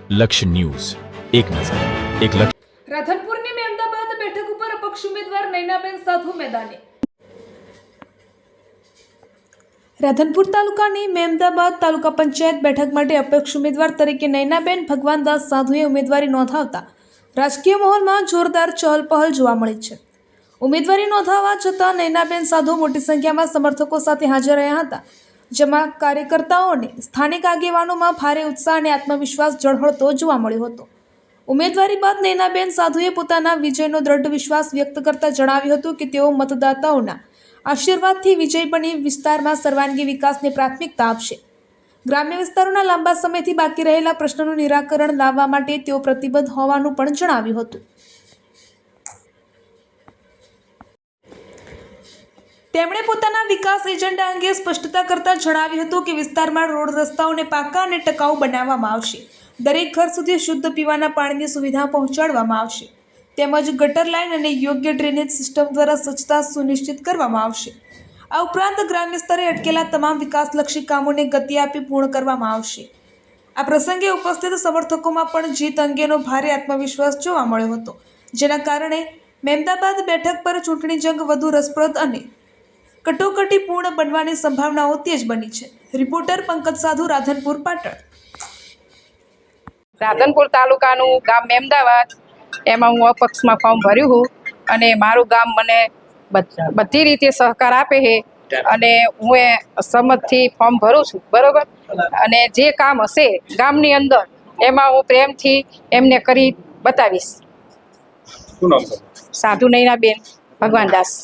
લક્ષ્ય ન્યૂઝ, એક નજર, એક લક્ષ્ય. રાધનપુરની મહેમદાબાદ બેઠક ઉપર અપક્ષ ઉમેદવાર નૈનાબેન સાધુ મેદાને. રાધનપુર તાલુકાની મહેમદાબાદ તાલુકા પંચાયત બેઠક માટે અપક્ષ ઉમેદવાર તરીકે નૈનાબેન ભગવાનદાસ સાધુએ ઉમેદવારી નોંધાવતા રાજકીય માહોલમાં જોરદાર ચહલપહલ જોવા મળી છે. ઉમેદવારી નોંધાવવા છતાં નૈનાબેન સાધુ મોટી સંખ્યામાં સમર્થકો સાથે હાજર રહ્યા હતા, જેમાં કાર્યકર્તાઓને સ્થાનિક આગેવાનોમાં ભારે ઉત્સાહ અને આત્મવિશ્વાસ ઝળહળતો જોવા મળ્યો હતો. ઉમેદવારી બાદ નૈનાબેન સાધુએ પોતાના વિજયનો દ્રઢ વિશ્વાસ વ્યક્ત કરતા જણાવ્યું હતું કે તેઓ મતદાતાઓના આશીર્વાદથી વિજય બની વિસ્તારમાં સર્વાંગી વિકાસને પ્રાથમિકતા આપશે. ગ્રામ્ય વિસ્તારોના લાંબા સમયથી બાકી રહેલા પ્રશ્નોનું નિરાકરણ લાવવા માટે તેઓ પ્રતિબદ્ધ હોવાનું પણ જણાવ્યું હતું. તેમણે પોતાના વિકાસ એજન્ડા અંગે સ્પષ્ટતા કરતા જણાવ્યું હતું કે વિસ્તારમાં રોડ રસ્તાઓને પાકા અને ટકાઉ બનાવવામાં આવશે. દરેક ઘર સુધી શુદ્ધ પીવાના પાણીની સુવિધા પહોંચાડવામાં આવશે, તેમજ ગટર લાઇન અને યોગ્ય ડ્રેનેજ સિસ્ટમ દ્વારા સ્વચ્છતા સુનિશ્ચિત કરવામાં આવશે. આ ઉપરાંત ગ્રામ્ય સ્તરે અટકેલા તમામ વિકાસલક્ષી કામોને ગતિ આપી પૂર્ણ કરવામાં આવશે. આ પ્રસંગે ઉપસ્થિત સમર્થકોમાં પણ જીત અંગેનો ભારે આત્મવિશ્વાસ જોવા મળ્યો હતો, જેના કારણે મહેમદાબાદ બેઠક પર ચૂંટણી જંગ વધુ રસપ્રદ અને કટોકટીપૂર્ણ બનવાની સંભાવનાઓ તેજ બની છે. રિપોર્ટર પંકજ સાધુ, રાધનપુર, પાટણ. રાધનપુર તાલુકાનું ગામ મહેમદાબાદ, એમાં હું અપક્ષમાં ફોર્મ ભર્યું હું અને મારું ગામ મને બધી રીતે સહકાર આપે છે અને હું એ સંમતથી ફોર્મ ભરું છું, બરાબર. અને જે કામ હશે ગામની અંદર એમાં હું પ્રેમથી એમને કરી બતાવીશ. શું નામ છે? સાધુ નૈનાબેન ભગવાનદાસ.